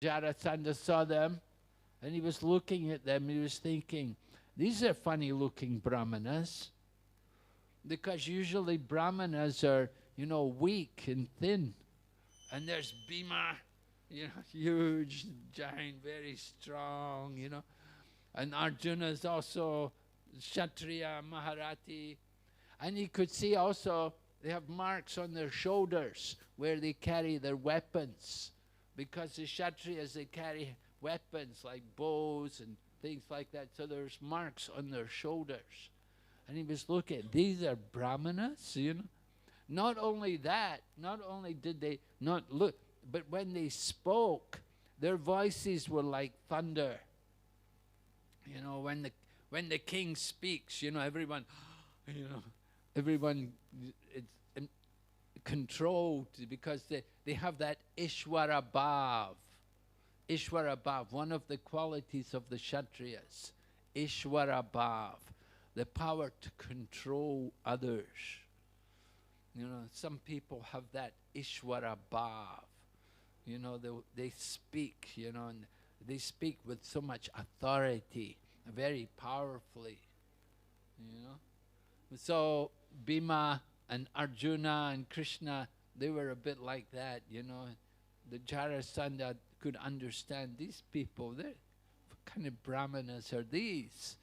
Jarasandha saw them, and he was looking at them. He was thinking, these are funny-looking brahmanas, because usually brahmanas are, you know, weak and thin. And there's Bhima, you know, huge, giant, very strong, you know. And Arjuna is also Kshatriya, Maharati. And he could see also they have marks on their shoulders where they carry their weapons. Because the Kshatriyas, they carry weapons like bows and things like that. So there's marks on their shoulders. And he was looking, these are brahmanas, you know. Not only that, not only did they not look, but when they spoke, their voices were like thunder. You know, when the king speaks, you know, everyone is controlled, because they have that Ishvara Bhav. Ishvara Bhav, one of the qualities of the Kshatriyas. Ishvara Bhav, the power to control others. You know, some people have that Ishvara Bhav. You know, they speak, you know, and they speak with so much authority, very powerfully, you know. So Bhima and Arjuna and Krishna, they were a bit like that, you know. The Jarasandha could understand these people. What kind of brahmanas are these?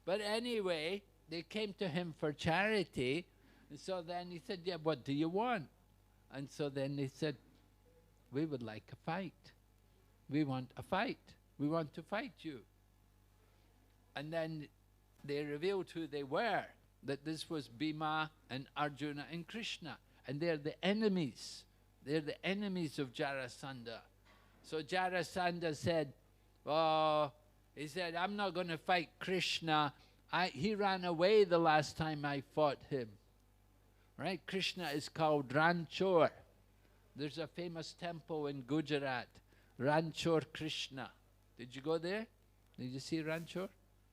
But anyway, they came to him for charity. And so then he said, yeah, what do you want? And so then they said, we would like a fight. We want a fight. We want to fight you. And then they revealed who they were, that this was Bhima and Arjuna and Krishna. And they're the enemies. They're the enemies of Jarasandha. So Jarasandha said, oh, he said, I'm not going to fight Krishna. He ran away the last time I fought him. Right? Krishna is called Ranchor. There's a famous temple in Gujarat, Ranchor Krishna. Did you go there? Did you see Ranchor?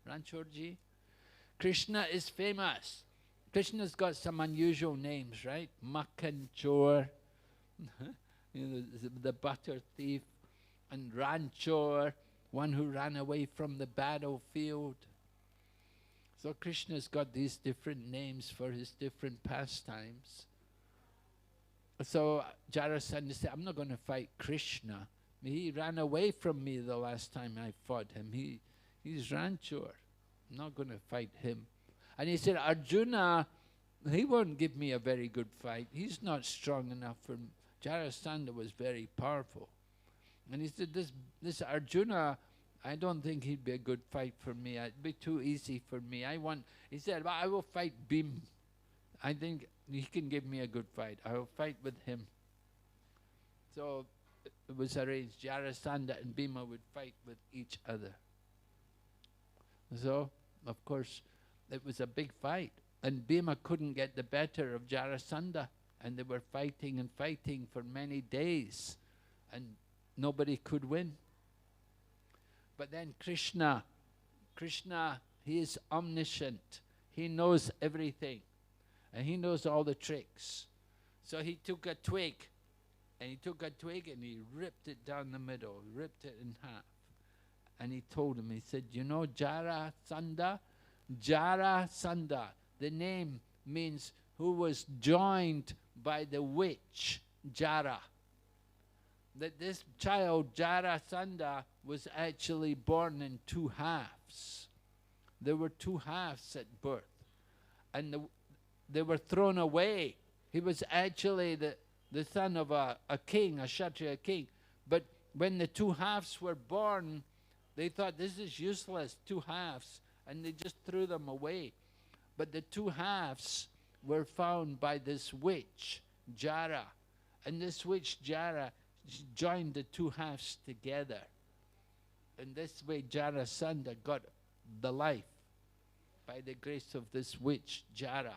Ranchorji? Krishna is famous. Krishna's got some unusual names, right? Makkanchor, you know, the butter thief, and Ranchor, one who ran away from the battlefield. So Krishna's got these different names for his different pastimes. So Jarasandha said, I'm not going to fight Krishna. He ran away from me the last time I fought him. He's Ranchor. I'm not going to fight him. And he said, Arjuna, he won't give me a very good fight. He's not strong enough for me. Jarasandha was very powerful. And he said, this Arjuna, I don't think he'd be a good fight for me. It'd be too easy for me. He said, well, I will fight Bhim. I think he can give me a good fight. I will fight with him. So it was arranged. Jarasandha and Bhima would fight with each other. So, of course, it was a big fight. And Bhima couldn't get the better of Jarasandha. And they were fighting and fighting for many days. And nobody could win. But then Krishna, he is omniscient. He knows everything. And he knows all the tricks. So he took a twig. And he ripped it down the middle, ripped it in half. And he told him, he said, you know Jarasandha? Jarasandha, the name means who was joined by the witch, Jara. That this child, Jarasandha, was actually born in two halves. There were two halves at birth. And they were thrown away. He was actually the son of a king, a Kshatriya king. But when the two halves were born, they thought, this is useless, two halves. And they just threw them away. But the two halves were found by this witch, Jara. And this witch, Jara, joined the two halves together. And this way Jarasandha got the life by the grace of this witch, Jara.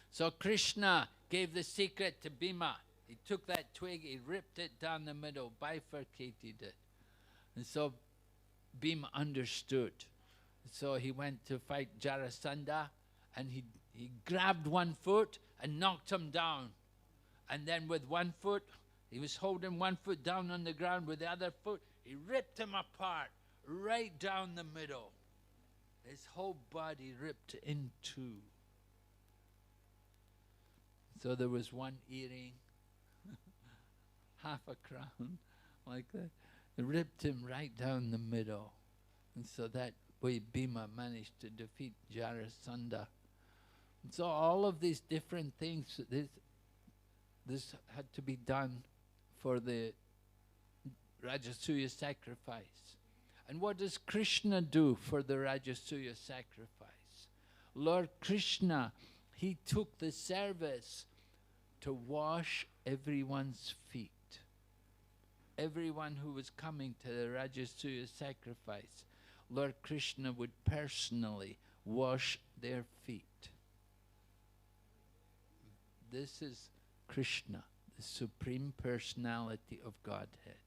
So Krishna gave the secret to Bhima. He took that twig, he ripped it down the middle, bifurcated it. And so Bhima understood. So he went to fight Jarasandha, and he grabbed one foot and knocked him down. And then with one foot, He was holding one foot down on the ground with the other foot. He ripped him apart, right down the middle. His whole body ripped in two. So there was one earring, half a crown, like that. It ripped him right down the middle. And so that way Bhima managed to defeat Jarasandha. And so all of these different things, this had to be done for the Rajasuya sacrifice. And what does Krishna do for the Rajasuya sacrifice? Lord Krishna, he took the service to wash everyone's feet. Everyone who was coming to the Rajasuya sacrifice, Lord Krishna would personally wash their feet. This is Krishna, the Supreme Personality of Godhead.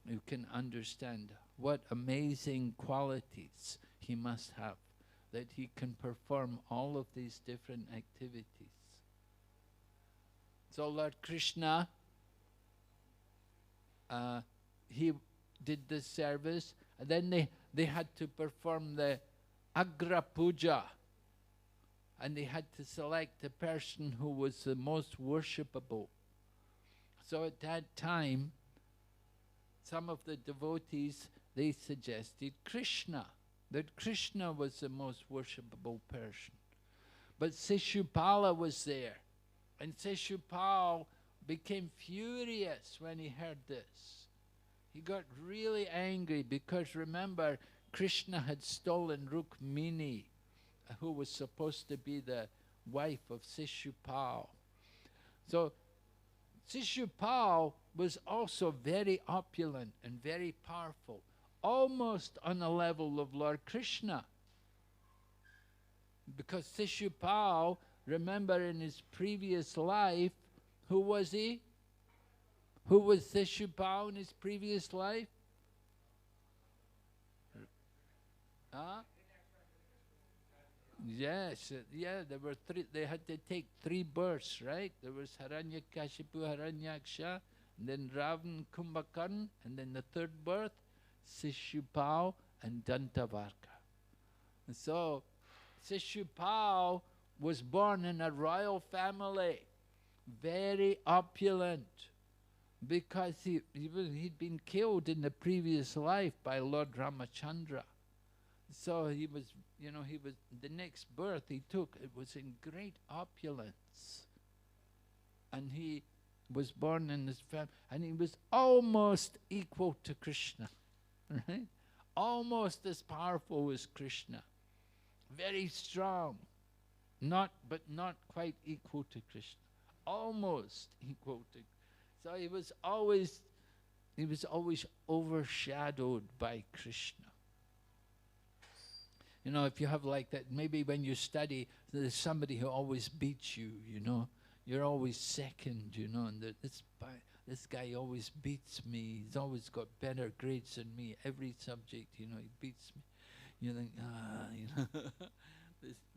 You can understand what amazing qualities he must have, that he can perform all of these different activities. So Lord Krishna, he did the service, and then they had to perform the Agra Puja, and they had to select the person who was the most worshipable. So at that time, some of the devotees, they suggested Krishna, that Krishna was the most worshipable person. But Sishupala was there, and Sishupal became furious when he heard this. He got really angry because, remember, Krishna had stolen Rukmini, who was supposed to be the wife of Sishupal. So Sishupal was also very opulent and very powerful, almost on the level of Lord Krishna. Because Sishupal, remember in his previous life, who was he? Who was Sishupal in his previous life? Huh? Yes, yeah, there were three, they had to take 3 births, right? There was Hiranyakashipu, Hiranyaksha, and then Ravan, Kumbhakarna, and then the 3rd birth, Sishupal and Dantavarka. And so, Sishupal was born in a royal family, very opulent, because he'd been killed in the previous life by Lord Ramachandra. So he was, the next birth he took, it was in great opulence. And he was born in this family, and he was almost equal to Krishna, right? Almost as powerful as Krishna. Very strong, but not quite equal to Krishna. Almost equal to. So he was always overshadowed by Krishna. You know, if you have like that, maybe when you study, there's somebody who always beats you, You're always second, and this guy always beats me. He's always got better grades than me. Every subject, he beats me. You think,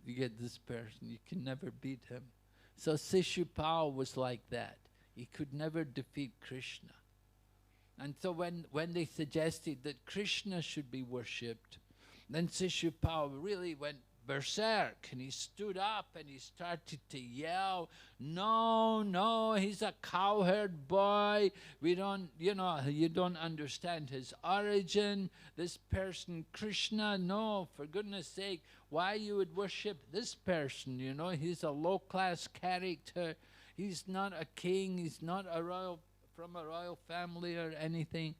you get this person, you can never beat him. So Sishupal was like that. He could never defeat Krishna. And so when they suggested that Krishna should be worshipped, then Sishupal really went berserk, and he stood up and he started to yell, no, he's a cowherd boy. You don't understand his origin. This person, Krishna, no, for goodness sake, why you would worship this person, he's a low-class character. He's not a king, he's not from a royal family or anything.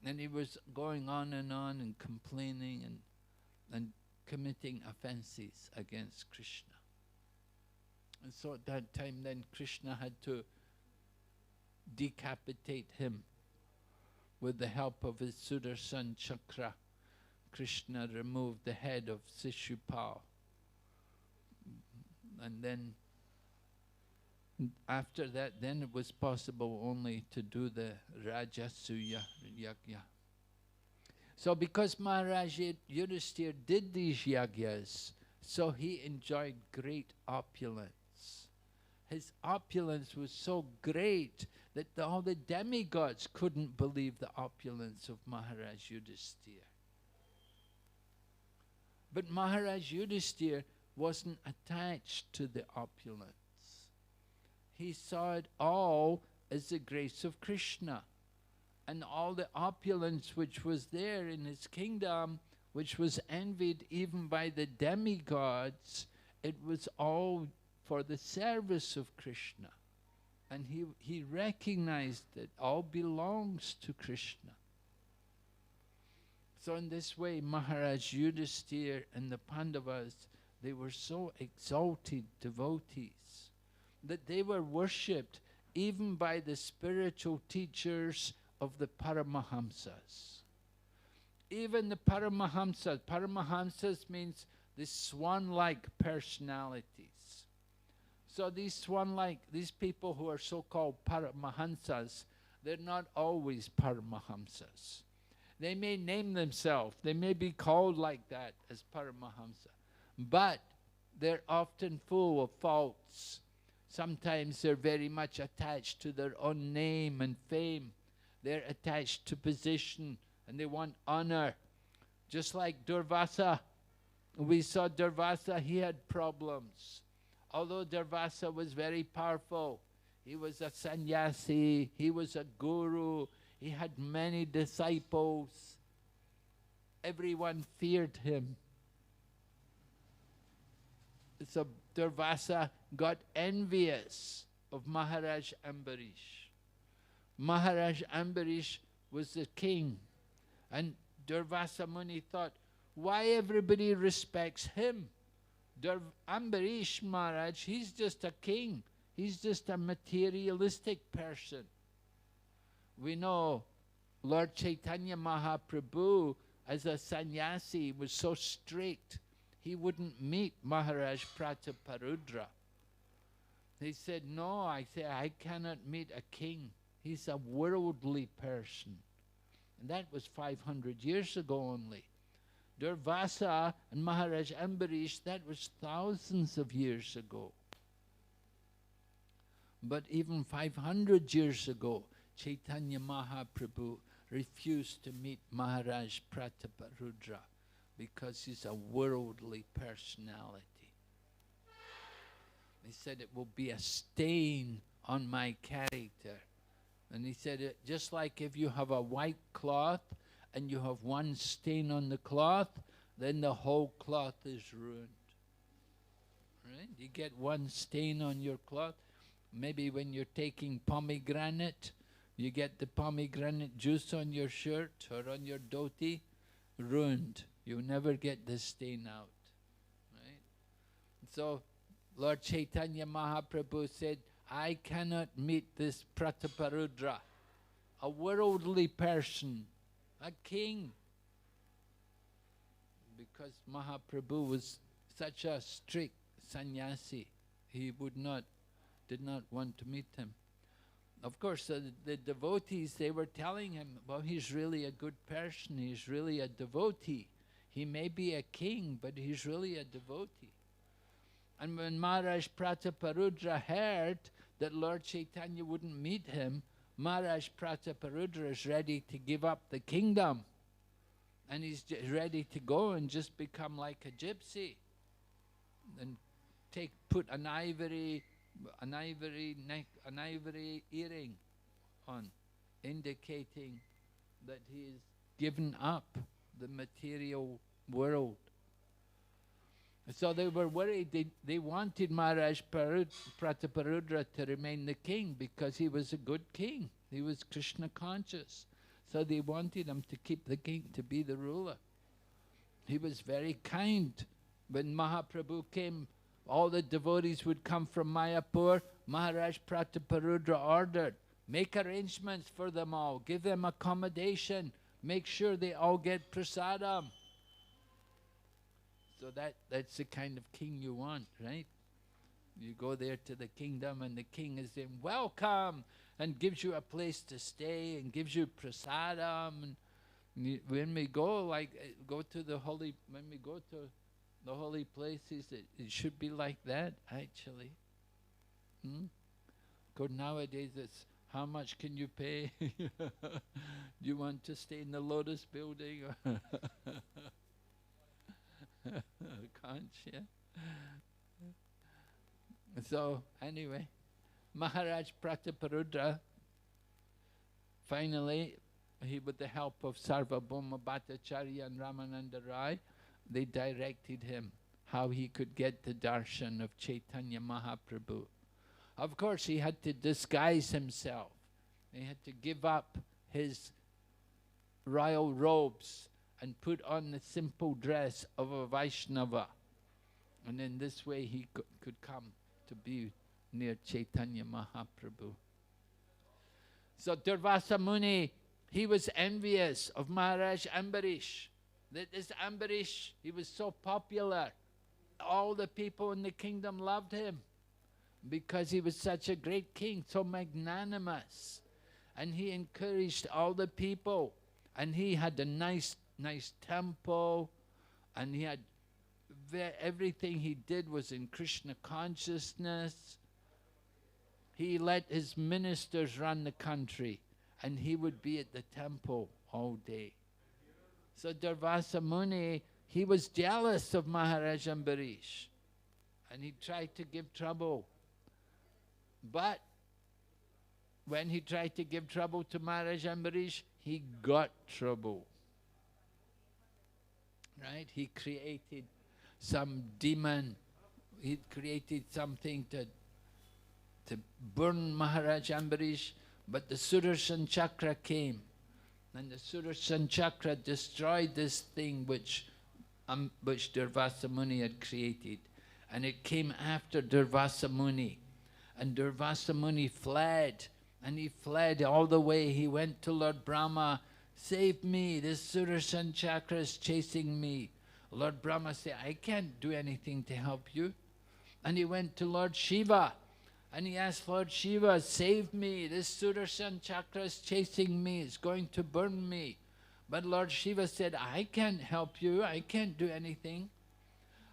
And he was going on and complaining and committing offenses against Krishna. And so at that time then Krishna had to decapitate him with the help of his Sudarshan Chakra. Krishna removed the head of Sishupal. And then after that, then it was possible only to do the Rajasuya Yagya. So because Maharaj Yudhisthira did these yagyas, so he enjoyed great opulence. His opulence was so great that all the demigods couldn't believe the opulence of Maharaj Yudhisthira. But Maharaj Yudhisthira wasn't attached to the opulence. He saw it all as the grace of Krishna. And all the opulence which was there in his kingdom, which was envied even by the demigods, it was all for the service of Krishna. And he recognized that all belongs to Krishna. So in this way, Maharaj Yudhisthira and the Pandavas, they were so exalted devotees that they were worshipped even by the spiritual teachers of the Paramahamsas. Even the Paramahamsas means the swan-like personalities. So these swan-like, these people who are so-called Paramahamsas, they're not always Paramahamsas. They may name themselves, they may be called like that as Paramahamsa, but they're often full of faults. Sometimes they're very much attached to their own name and fame. They're attached to position and they want honor. Just like Durvasa. We saw Durvasa, he had problems. Although Durvasa was very powerful, he was a sannyasi, he was a guru, he had many disciples. Everyone feared him. So Durvasa got envious of Maharaj Ambarish. Maharaj Ambarish was the king. And Durvasa Muni thought, why everybody respects him? Ambarish Maharaj, he's just a king. He's just a materialistic person. We know Lord Chaitanya Mahaprabhu, as a sannyasi, was so strict, he wouldn't meet Maharaj Prataparudra. He said, no, I cannot meet a king. He's a worldly person. And that was 500 years ago only. Durvasa and Maharaj Ambarish, that was thousands of years ago. But even 500 years ago, Chaitanya Mahaprabhu refused to meet Maharaj Prataparudra because he's a worldly personality. He said it will be a stain on my character. And he said, just like if you have a white cloth and you have one stain on the cloth, then the whole cloth is ruined. Right? You get one stain on your cloth. Maybe when you're taking pomegranate, you get the pomegranate juice on your shirt or on your dhoti, ruined. You never get the stain out. Right? So Lord Chaitanya Mahaprabhu said, I cannot meet this Prataparudra, a worldly person, a king. Because Mahaprabhu was such a strict sannyasi, he did not want to meet him. Of course, the devotees, they were telling him, well, he's really a good person, he's really a devotee. He may be a king, but he's really a devotee. And when Maharaj Prataparudra heard that Lord Chaitanya wouldn't meet him, Maharaj Prataparudra is ready to give up the kingdom. And he's ready to go and just become like a gypsy. And put an ivory earring on, indicating that he has given up the material world. So they were worried, they wanted Maharaj Prataparudra to remain the king because he was a good king. He was Krishna conscious. So they wanted him to keep the king, to be the ruler. He was very kind. When Mahaprabhu came, all the devotees would come from Mayapur. Maharaj Prataparudra ordered, make arrangements for them all, give them accommodation, make sure they all get prasadam. So that's the kind of king you want, right? You go there to the kingdom and the king is saying, welcome, and gives you a place to stay and gives you prasadam. And when we go to the holy places, it should be like that, actually. Because nowadays it's how much can you pay? Do you want to stay in the Lotus building? Can't, yeah? So, anyway, Maharaj Prataparudra, finally, he, with the help of Sarvabhauma Bhattacharya and Ramananda Rai, they directed him how he could get the darshan of Chaitanya Mahaprabhu. Of course, he had to disguise himself. He had to give up his royal robes and put on the simple dress of a Vaishnava. And in this way, he could come to be near Chaitanya Mahaprabhu. So Durvasa Muni, he was envious of Maharaj Ambarish. That this Ambarish, he was so popular. All the people in the kingdom loved him because he was such a great king, so magnanimous. And he encouraged all the people. And he had a nice temple. And he had everything he did was in Krishna consciousness. He let his ministers run the country. And he would be at the temple all day. So Durvasa Muni, he was jealous of Maharaj Ambarish. And he tried to give trouble. But when he tried to give trouble to Maharaj Ambarish, he got trouble. Right? He created some demon. He created something to burn Maharaj Ambarish. But the Sudarshan Chakra came. And the Sudarshan Chakra destroyed this thing which Durvasa Muni had created. And it came after Durvasa Muni. And Durvasa Muni fled. And he fled all the way. He went to Lord Brahma, save me, this Sudarshan Chakra is chasing me. Lord Brahma said, I can't do anything to help you. And he went to Lord Shiva. And he asked Lord Shiva, save me, this Sudarshan Chakra is chasing me, it's going to burn me. But Lord Shiva said, I can't help you, I can't do anything.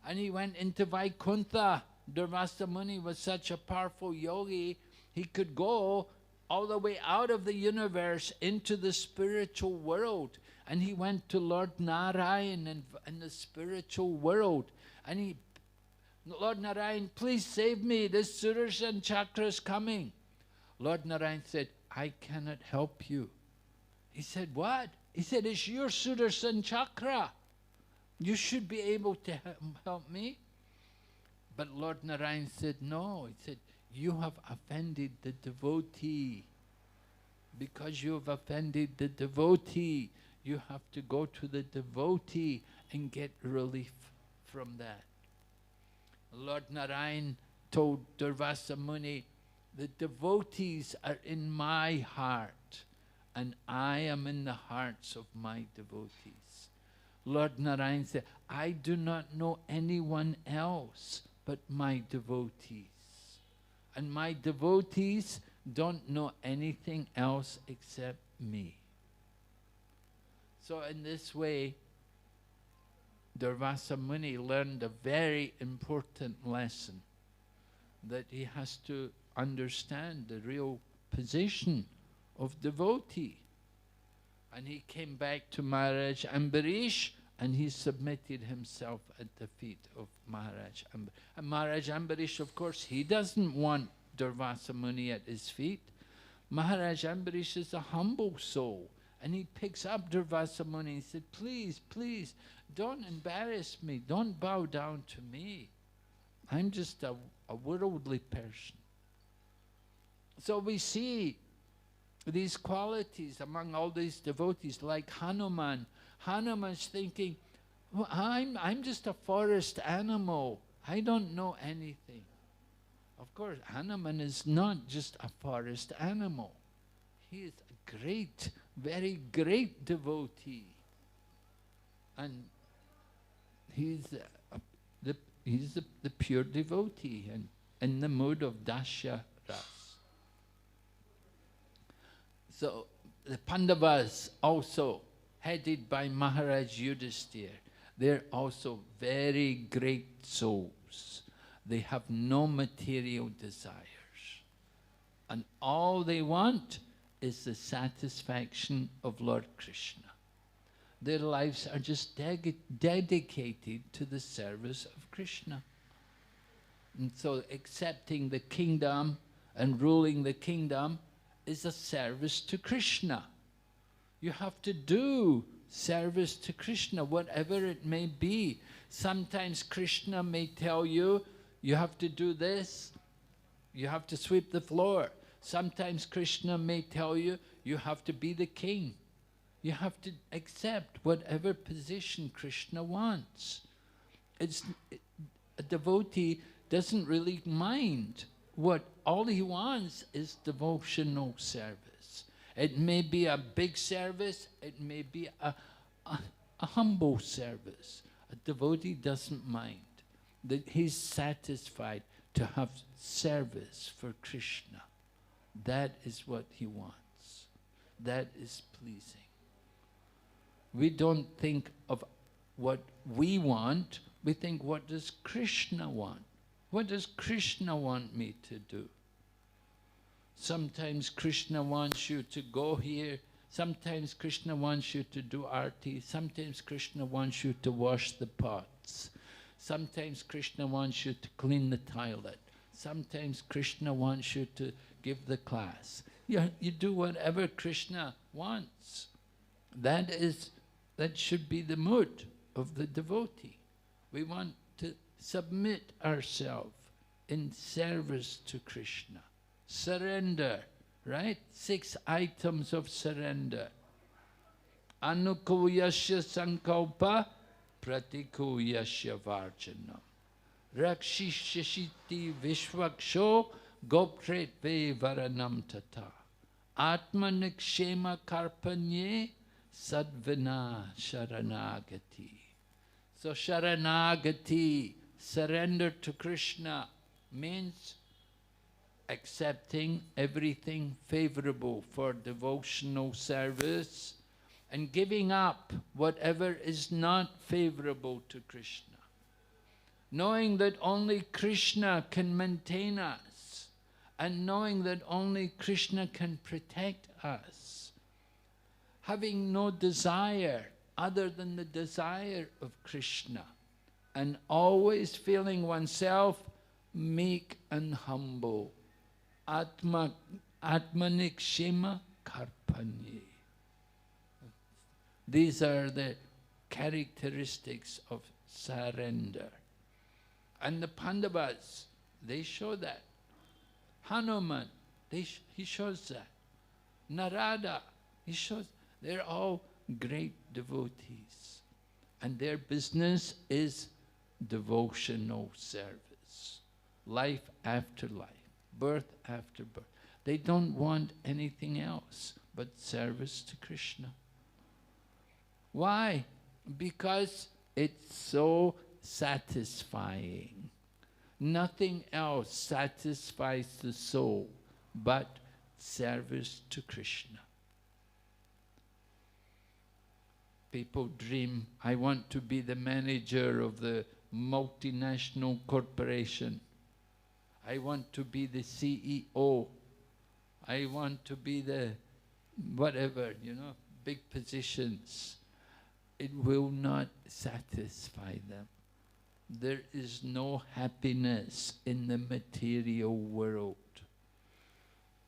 And he went into Vaikuntha. Durvasa Muni was such a powerful yogi, he could go all the way out of the universe into the spiritual world. And he went to Lord Narayan in the spiritual world. And he, Lord Narayan, please save me, this Sudarshan Chakra is coming. Lord Narayan said, I cannot help you. He said, what? He said, it's your Sudarshan Chakra. You should be able to help me. But Lord Narayan said, no. He said, you have offended the devotee. Because you have offended the devotee, you have to go to the devotee and get relief from that. Lord Narayan told Durvasa Muni, the devotees are in my heart, and I am in the hearts of my devotees. Lord Narayan said, I do not know anyone else but my devotees. And my devotees don't know anything else except me. So in this way, Durvasa Muni learned a very important lesson, that he has to understand the real position of devotee. And he came back to Maharaj Ambarish and he submitted himself at the feet of Maharaj Ambarish. And Maharaj Ambarish, of course, he doesn't want Durvasa Muni at his feet. Maharaj Ambarish is a humble soul. And he picks up Durvasa Muni and said, please, please, don't embarrass me. Don't bow down to me. I'm just a worldly person. So we see these qualities among all these devotees, like Hanuman. Hanuman's thinking, well, I'm just a forest animal. I don't know anything. Of course, Hanuman is not just a forest animal. He is a great, very great devotee. And he's the pure devotee and in the mood of Dasya Ras. So the Pandavas also, headed by Maharaj Yudhisthira, they're also very great souls. They have no material desires. And all they want is the satisfaction of Lord Krishna. Their lives are just dedicated to the service of Krishna. And so accepting the kingdom and ruling the kingdom is a service to Krishna. You have to do service to Krishna, whatever it may be. Sometimes Krishna may tell you, you have to do this, you have to sweep the floor. Sometimes Krishna may tell you, you have to be the king. You have to accept whatever position Krishna wants. A devotee doesn't really mind. All he wants is devotional service. It may be a big service, it may be a humble service. A devotee doesn't mind. That he's satisfied to have service for Krishna. That is what he wants. That is pleasing. We don't think of what we want, we think, what does Krishna want? What does Krishna want me to do? Sometimes Krishna wants you to go here, sometimes Krishna wants you to do arti, sometimes Krishna wants you to wash the pots, sometimes Krishna wants you to clean the toilet, sometimes Krishna wants you to give the class. You do whatever Krishna wants. That should be the mood of the devotee. We want to submit ourselves in service to Krishna. Surrender, right? 6 items of surrender. Anukuyasya sankalpa pratikuyasya varjanam. Rakshishashiti vishvaksho gopretve varanam tata. Atmanikshema karpanye sadvina sharanagati. So sharanagati, surrender to Krishna, means accepting everything favorable for devotional service and giving up whatever is not favorable to Krishna. Knowing that only Krishna can maintain us and knowing that only Krishna can protect us. Having no desire other than the desire of Krishna and always feeling oneself meek and humble. Atmanikshema karpanye. These are the characteristics of surrender. And the Pandavas, they show that. Hanuman, he shows that. Narada, he shows. They're all great devotees. And their business is devotional service. Life after life. Birth after birth. They don't want anything else but service to Krishna. Why? Because it's so satisfying. Nothing else satisfies the soul but service to Krishna. People dream, I want to be the manager of the multinational corporation. I want to be the CEO. I want to be the whatever, big positions. It will not satisfy them. There is no happiness in the material world.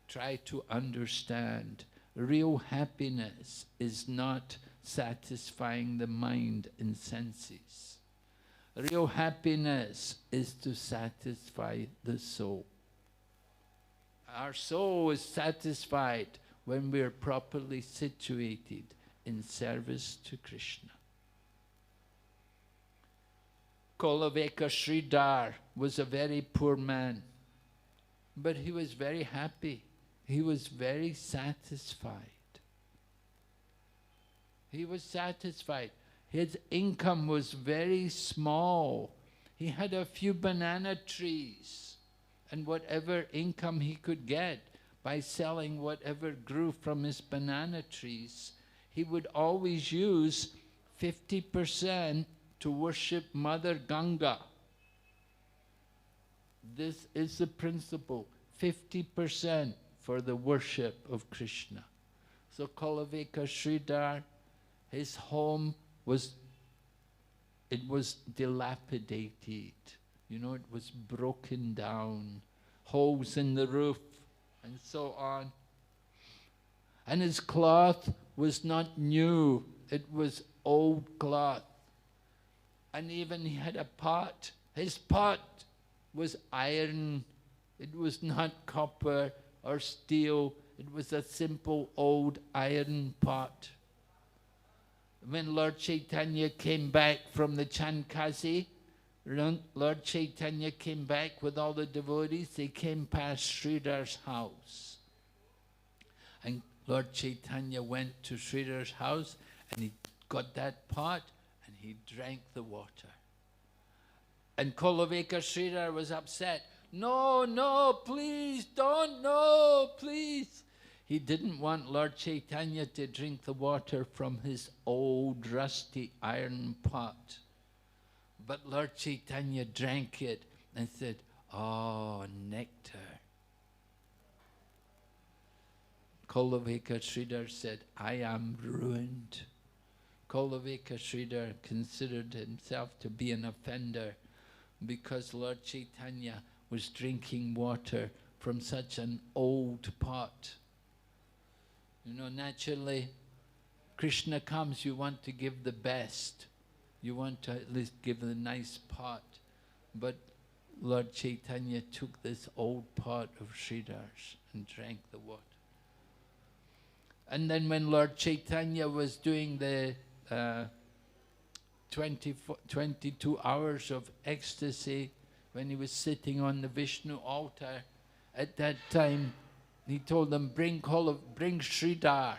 Try to understand. Real happiness is not satisfying the mind and senses. Real happiness is to satisfy the soul. Our soul is satisfied when we are properly situated in service to Krishna. Kolaveka Sridhar was a very poor man, but he was very happy. He was very satisfied. He was satisfied. His income was very small. He had a few banana trees, and whatever income he could get by selling whatever grew from his banana trees, he would always use 50% to worship Mother Ganga. This is the principle, 50% for the worship of Krishna. So Kulavika Sridhar, his home was dilapidated. You know, it was broken down, holes in the roof, and so on. And his cloth was not new, it was old cloth. And even he had a pot. His pot was iron. It was not copper or steel. It was a simple old iron pot. When Lord Chaitanya came back from the Chankasi, Lord Chaitanya came back with all the devotees. They came past Sridhar's house. And Lord Chaitanya went to Sridhar's house and he got that pot and he drank the water. And Kulavika Sridhar was upset. No, no, please, don't, no, please. He didn't want Lord Chaitanya to drink the water from his old rusty iron pot. But Lord Chaitanya drank it and said, oh, nectar. Kulavika Sridhar said, I am ruined. Kulavika Sridhar considered himself to be an offender because Lord Chaitanya was drinking water from such an old pot. You know, naturally, Krishna comes, you want to give the best. You want to at least give a nice pot. But Lord Chaitanya took this old pot of Sridhar's and drank the water. And then when Lord Chaitanya was doing the 22 hours of ecstasy, when he was sitting on the Vishnu altar, at that time he told them, bring Sridhar.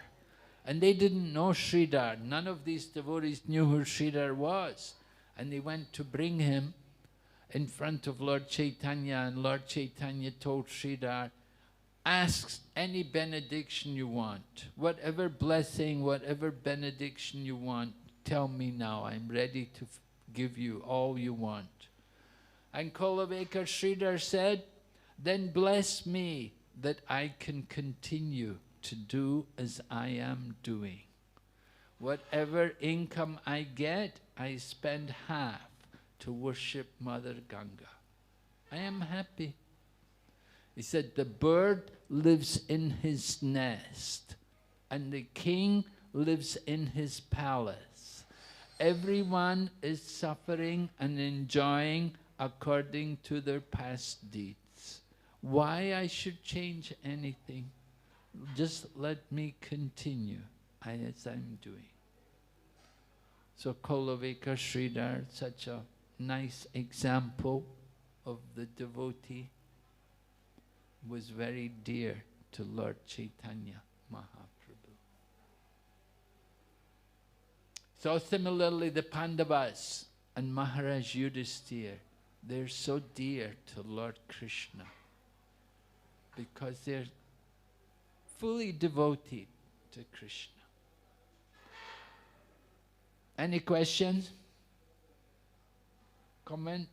And they didn't know Sridhar. None of these devotees knew who Sridhar was. And they went to bring him in front of Lord Chaitanya, and Lord Chaitanya told Sridhar, ask any benediction you want. Whatever blessing, whatever benediction you want, tell me now. I'm ready to give you all you want. And Kulavika Sridhar said, then bless me that I can continue to do as I am doing. Whatever income I get, I spend half to worship Mother Ganga. I am happy. He said, the bird lives in his nest, and the king lives in his palace. Everyone is suffering and enjoying according to their past deeds. Why I should change anything? Just let me continue as I'm doing. So Kulavika Sridhar, such a nice example of the devotee, was very dear to Lord Chaitanya Mahaprabhu. So similarly, the Pandavas and Maharaj Yudhisthira, they're so dear to Lord Krishna because they're fully devoted to Krishna. Any questions? Comment?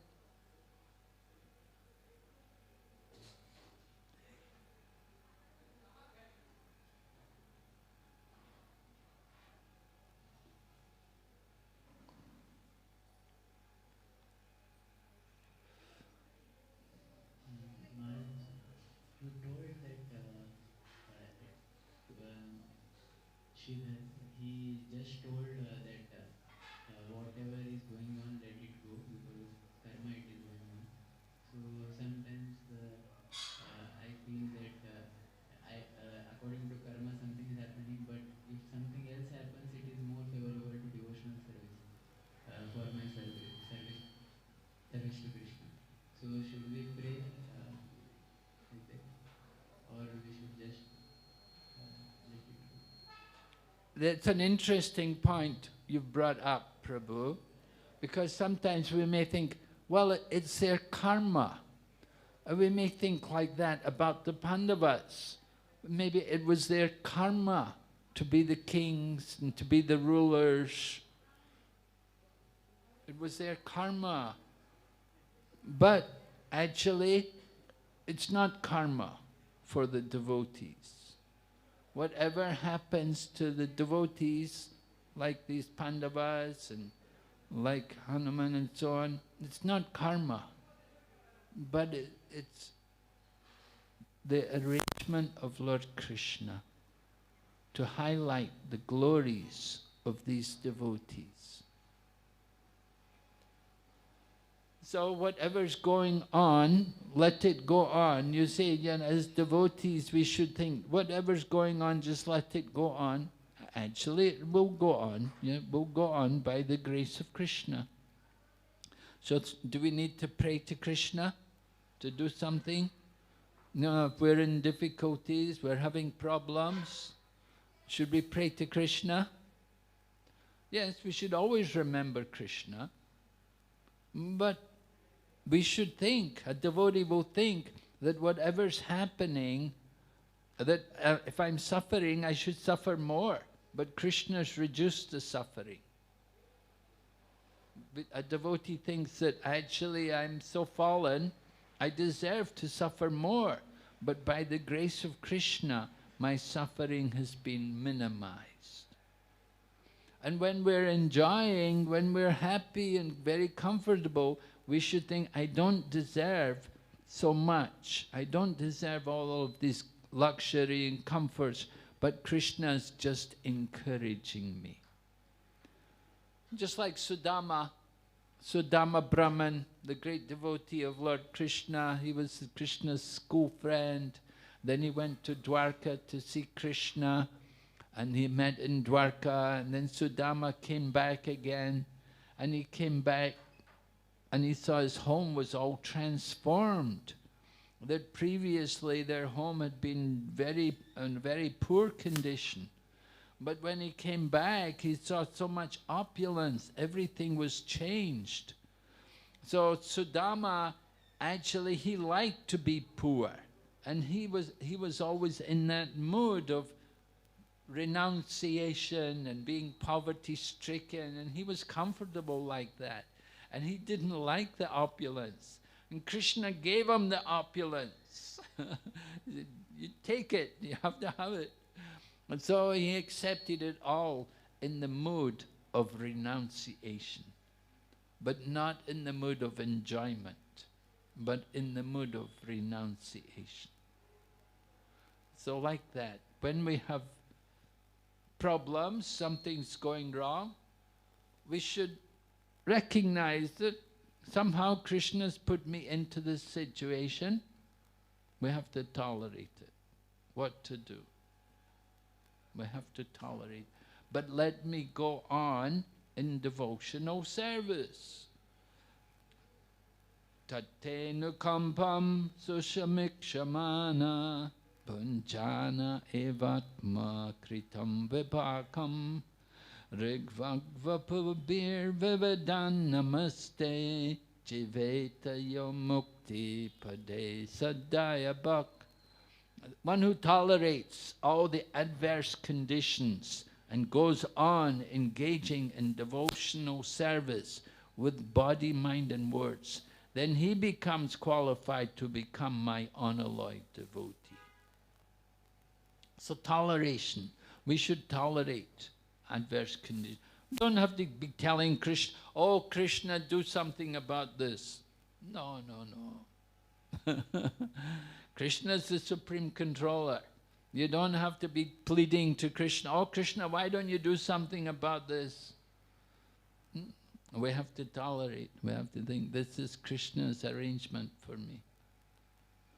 He just told that whatever is going on, let it go, because karma it is going on. So sometimes I feel that according to karma something is happening, but if something else happens, it is more favorable to devotional service for my service to Krishna. So should we pray like that, or we should just let it go? That's an interesting point you've brought up, Prabhu, because sometimes we may think, well, it's their karma. We may think like that about the Pandavas. Maybe it was their karma to be the kings and to be the rulers. It was their karma. But actually, it's not karma. for the devotees. Whatever happens to the devotees, like these Pandavas and like Hanuman and so on, it's not karma, but it's the arrangement of Lord Krishna to highlight the glories of these devotees. So whatever's going on, let it go on. You say, you know, as devotees we should think, whatever's going on, just let it go on. Actually, it will go on. Yeah, it will go on by the grace of Krishna. So do we need to pray to Krishna to do something? No, if we're in difficulties, we're having problems, should we pray to Krishna? Yes, we should always remember Krishna. But we should think, a devotee will think that whatever's happening, that if I'm suffering, I should suffer more. But Krishna's reduced the suffering. A devotee thinks that actually I'm so fallen, I deserve to suffer more. But by the grace of Krishna, my suffering has been minimized. And when we're enjoying, when we're happy and very comfortable, we should think, I don't deserve so much. I don't deserve all of this luxury and comforts, but Krishna's just encouraging me. Just like Sudama Brahman, the great devotee of Lord Krishna, he was Krishna's school friend. Then he went to Dwarka to see Krishna, and he met in Dwarka, and then Sudama came back again, and he came back and he saw his home was all transformed. That previously their home had been in very poor condition. But when he came back, he saw so much opulence, everything was changed. So Sudama, actually he liked to be poor. And he was always in that mood of renunciation and being poverty-stricken, and he was comfortable like that. And he didn't like the opulence. And Krishna gave him the opulence. You take it, you have to have it. And so he accepted it all in the mood of renunciation, but not in the mood of enjoyment, but in the mood of renunciation. So like that, when we have problems, something's going wrong, we should recognize that somehow Krishna's put me into this situation. We have to tolerate it. What to do? We have to tolerate. But let me go on in devotional service. Tate nukampam sushamikshamana punjana evatma kritam vipakam rigvagvapubir vivadan namaste jiveta yomukti pade sadaya bhak. One who tolerates all the adverse conditions and goes on engaging in devotional service with body, mind and words, then he becomes qualified to become my unalloyed devotee. So toleration, we should tolerate adverse conditions. We don't have to be telling Krishna, oh Krishna, do something about this. No, no, no. Krishna is the supreme controller. You don't have to be pleading to Krishna, oh Krishna, why don't you do something about this? We have to tolerate, we have to think, this is Krishna's arrangement for me,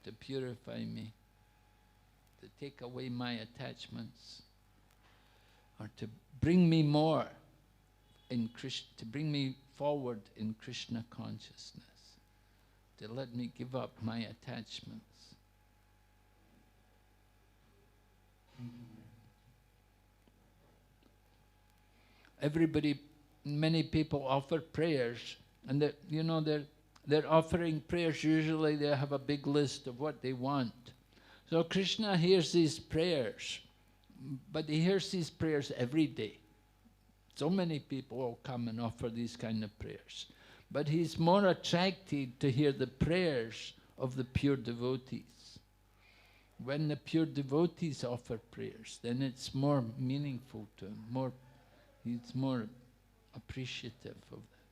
to purify me, to take away my attachments, or to bring me more in Krishna, to bring me forward in Krishna consciousness, to let me give up my attachments. Everybody, many people offer prayers, and they're offering prayers. Usually they have a big list of what they want. So Krishna hears these prayers, but he hears these prayers every day. So many people will come and offer these kind of prayers. But he's more attracted to hear the prayers of the pure devotees. When the pure devotees offer prayers, then it's more meaningful to him, he's more appreciative of that.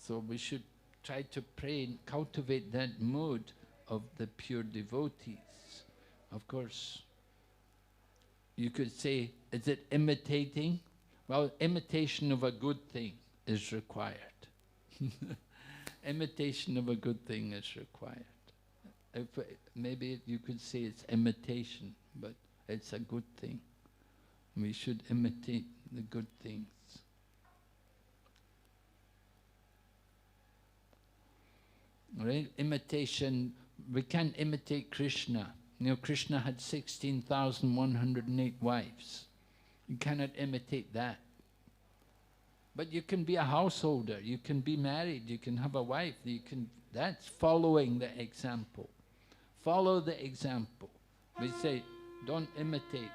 So we should try to pray and cultivate that mood of the pure devotees. Of course, you could say, is it imitating? Well, imitation of a good thing is required. Imitation of a good thing is required. Maybe you could say it's imitation, but it's a good thing. We should imitate the good things. Right? Imitation, we can't imitate Krishna. You know, Krishna had 16,108 wives. You cannot imitate that. But you can be a householder, you can be married, you can have a wife, that's following the example. Follow the example. We say, don't imitate.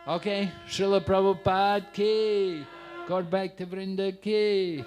Okay, Srila Prabhupada ki, God Bhakti Vrinda ki.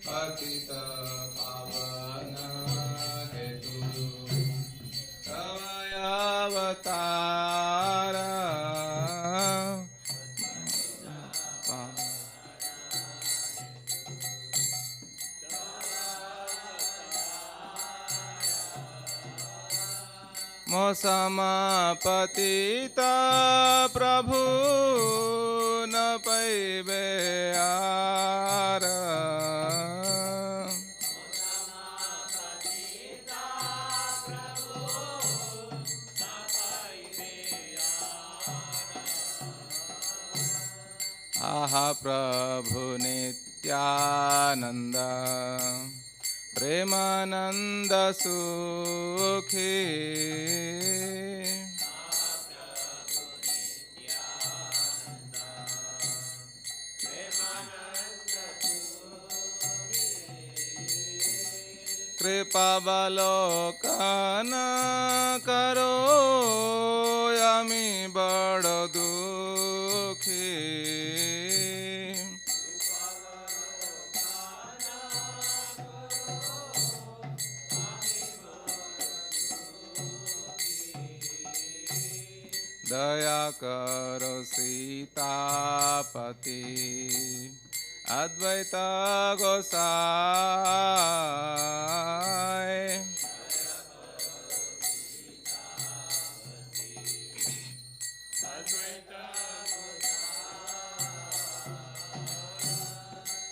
पतिता पावन हेतु अवतार मौसमा पतिता प्रभु न पैबे are आहा प्रभु नित्यानंद प्रेमानंद सुखी कृपावलोकन करो यमी बड़ दुखी दया करो सीतापति अद्वैत गोसाई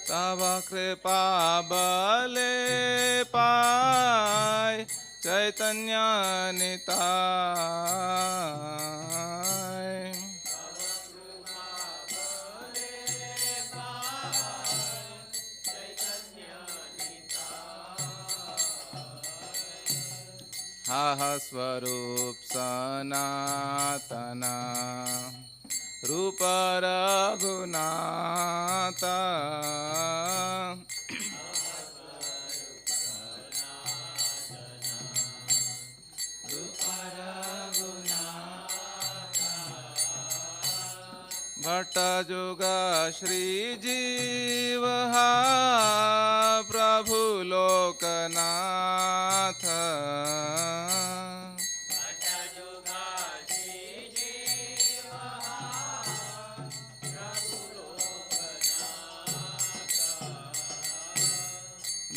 तव कृपा बले पाय चैतन्य निताय हाह स्वरूप सनातना रूप रघुनाथ भट्ट जुग श्री जीव प्रभु लोकनाथ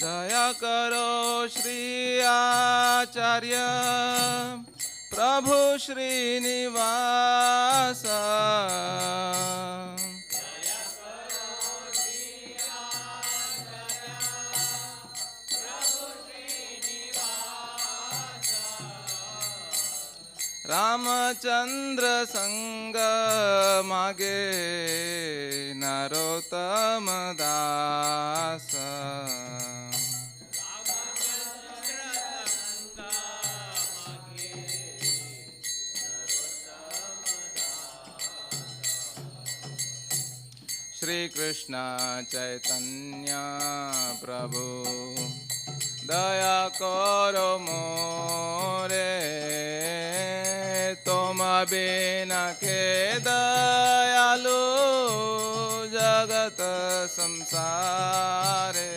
दया करो श्री आचार्य प्रभु श्रीनिवास रामचंद्र संग मागे नरोत्तम दास श्री कृष्ण चैतन्य प्रभु दया करो मोरे तुम बिना के दयालु जगत संसारे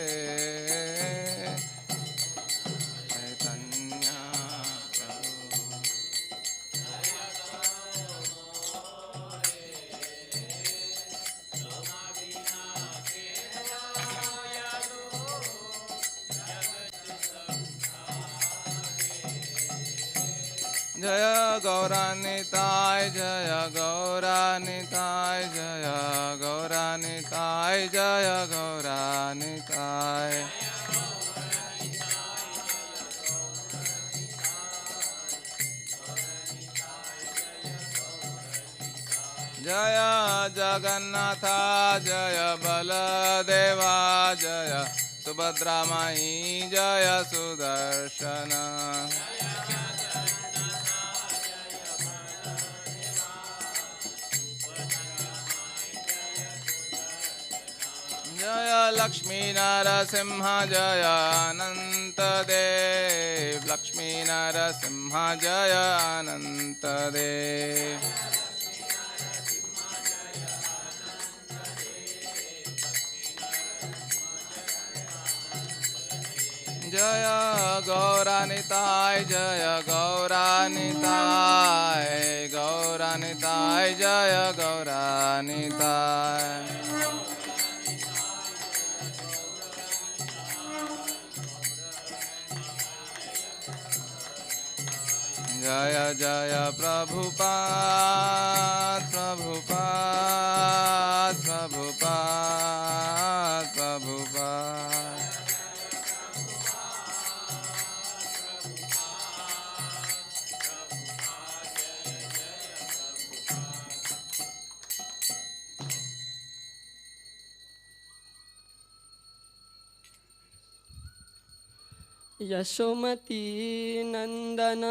चैतन्य प्रभु जय गौरानिताय जय गौरानिताय जय गौरानिताय जय गौरानिताय जय जगन्नाथ जय बलदेवा जय सुभद्रा माई जय सुदर्शन जय लक्ष्मी नरसिंह जय अनंत देव लक्ष्मी नरसिंह जय अनंत देव जय गौरानिताय जय गौरानिताय गौरानिताय जय गौरानिताय जय जय प्रभुपाद प्रभुपाद प्रभुपाद प्रभुपाद यशोमती नंदन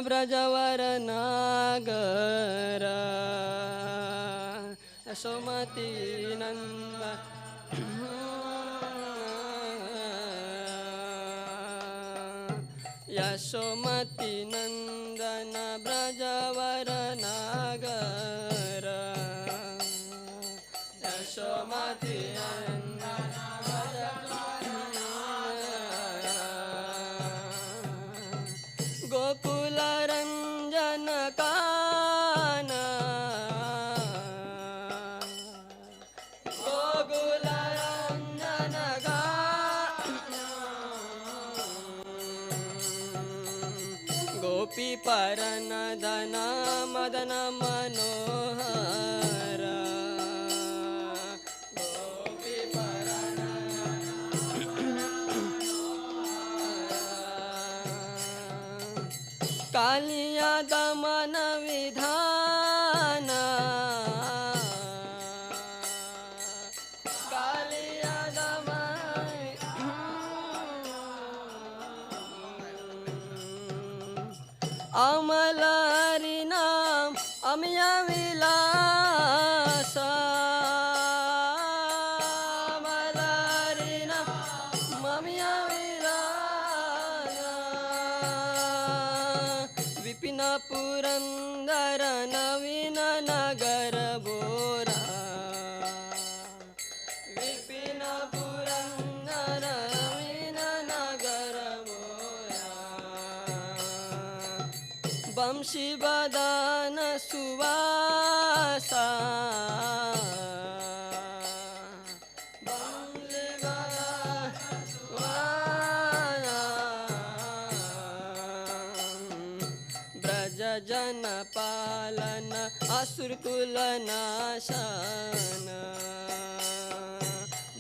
व्रजवर नागर यशोमती नंदन यशोमती नंदन व्रजवर नागर यशोमती नंदन गोकुल रंजन काना गोकुल रंजन काना गोपी परन धन मदन मनोहर गोपी परन कालिया दमन विधान कालिया दमन अमल हरि नाम अमिय विलास अमल हरि नाम अमिय विपिन पुरंदर नवीन नगर बोरा विपिन पुरंदर नवीन नगर बोरा वंशी बदन सुवासा जन पालन असुर कुल नाशन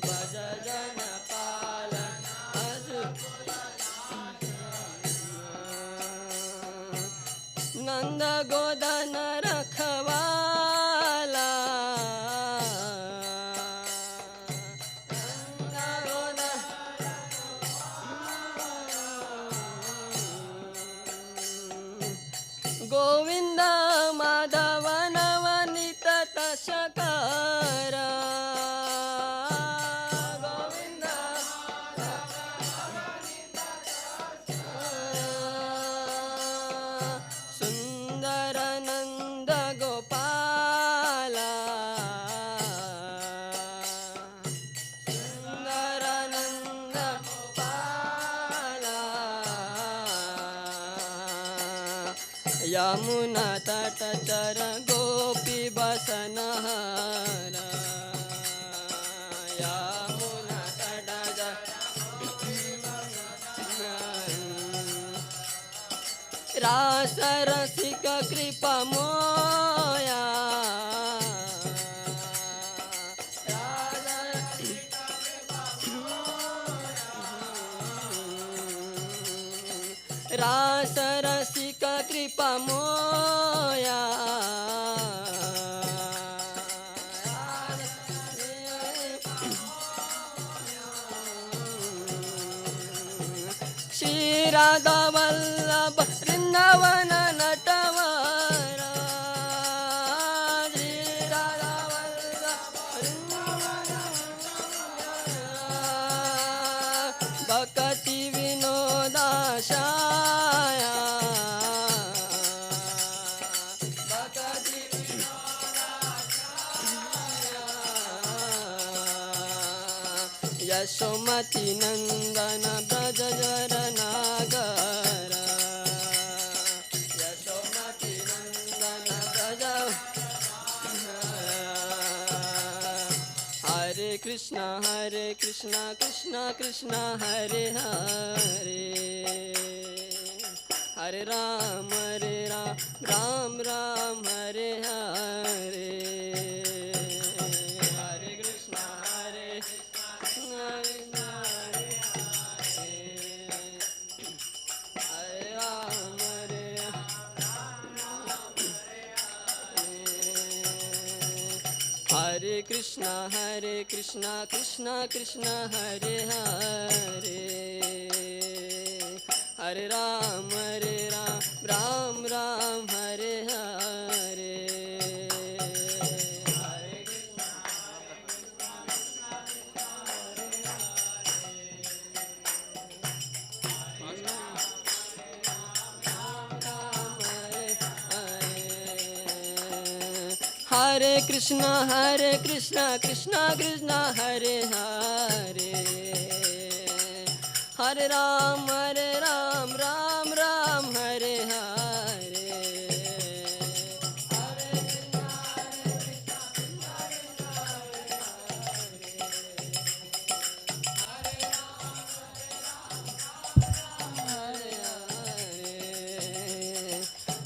भज जन पालन असुर नंद गोदन रखवाला गोविंद माधव नवनीत तशकर गोविंद सुंदर नंद गोपाल सुंदर नंद गोपाल यमुना तट चर गोपी बसनहर यमुना तट रास रसिक कृपा मोया रास रसिक कृपा मोया श्री राधा वल्लभ वृंदावन नटवर श्री राधा वल्लभ वृंदावन यशोमती नंदन ब्रज नागर यशोमती नंदन ब्रज हरे कृष्णा कृष्णा कृष्णा हरे हरे हरे राम राम राम हरे हरे हरे कृष्णा हरे राम हरे कृष्णा कृष्णा कृष्णा हरे हरे हरे राम राम राम हरे हरे हरे कृष्णा कृष्णा कृष्णा हरे हरे हरे राम राम राम हरे हरे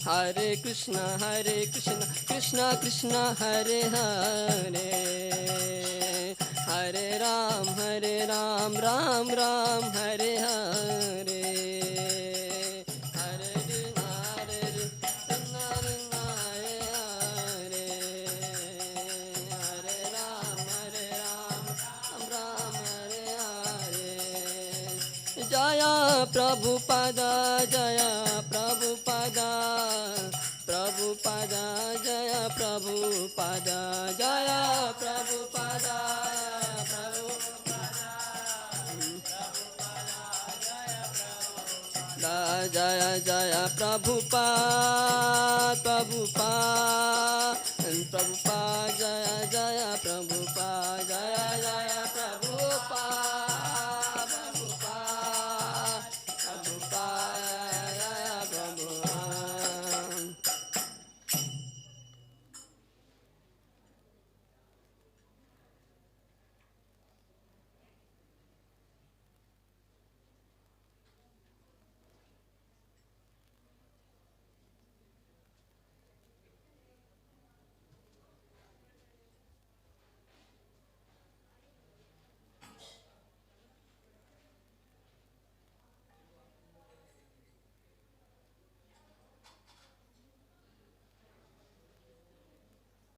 हरे कृष्णा कृष्णा कृष्णा हरे हरे हरे राम राम राम हरे हरे हरे कृष्णा हरे राम राम हरे हरे जय प्रभुपद जय प्रभुपद प्रभुपद जय प्रभुपद जय प्रभुपद जय जय प्रभुपाद प्रभुपाद प्रभुपाद जय जय